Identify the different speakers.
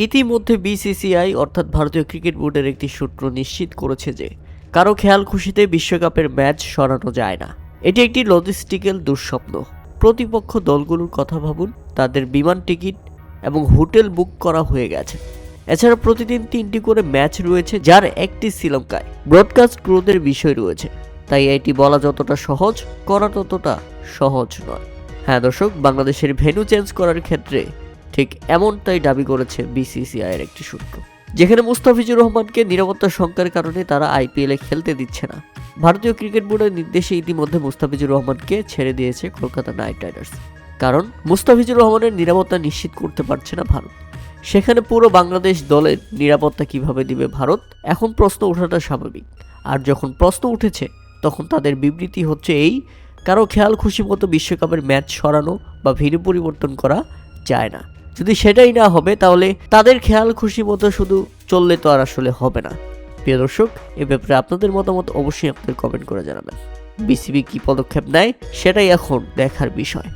Speaker 1: ইতিমধ্যে বিসিসিআই অর্থাৎ ভারতীয় ক্রিকেট বোর্ডের একটি সূত্র নিশ্চিত করেছে যে কারো খেয়াল খুশিতে বিশ্বকাপের ম্যাচ সরানো যায় না। এটি একটি লজিস্টিক্যাল দুঃস্বপ্ন। প্রতিপক্ষ দলগুলোর কথা ভাবুন, তাদের বিমান টিকিট এবং হোটেল বুক করা হয়ে গেছে। এছাড়া প্রতিদিন 3টি করে ম্যাচ রয়েছে, যার একটি শ্রীলঙ্কায়। ব্রডকাস্ট ক্রুদের বিষয় রয়েছে, তাই এটি বলা যতটা সহজ, করা ততটা সহজ নয়। হ্যাঁ দর্শক, বাংলাদেশের ভেন্যু চেঞ্জ করার ক্ষেত্রে ঠিক এমনটাই দাবি করেছে বিসিসিআইয়ের একটি সূত্র, যেখানে মুস্তাফিজুর রহমানকে নিরাপত্তা শঙ্কার কারণে তারা আইপিএলে খেলতে দিচ্ছে না। ভারতীয় ক্রিকেট বোর্ডের নির্দেশে ইতিমধ্যে মুস্তাফিজুর রহমানকে ছেড়ে দিয়েছে কলকাতা নাইট রাইডার্স, কারণ মুস্তাফিজুর রহমানের নিরাপত্তা নিশ্চিত করতে পারছে না ভারত। সেখানে পুরো বাংলাদেশ দলের নিরাপত্তা কিভাবে দিবে ভারত, এখন প্রশ্ন ওঠাটা স্বাভাবিক। আর যখন প্রশ্ন উঠেছে, তখন তাদের বিবৃতি হচ্ছে এই: কারো খেয়াল খুশি মতো বিশ্বকাপের ম্যাচ সরানো বা ভেন্যু পরিবর্তন করা যায় না। যদি সেটাই না হবে, তাহলে তাদের খেয়াল খুশি মতো শুধু চললে তো আর আসলে হবে না। প্রিয় দর্শক, এ ব্যাপারে আপনাদের মতামত অবশ্যই আপনাদের কমেন্ট করে জানাবেন। বিসিবি কি পদক্ষেপ নেয়, সেটাই এখন দেখার বিষয়।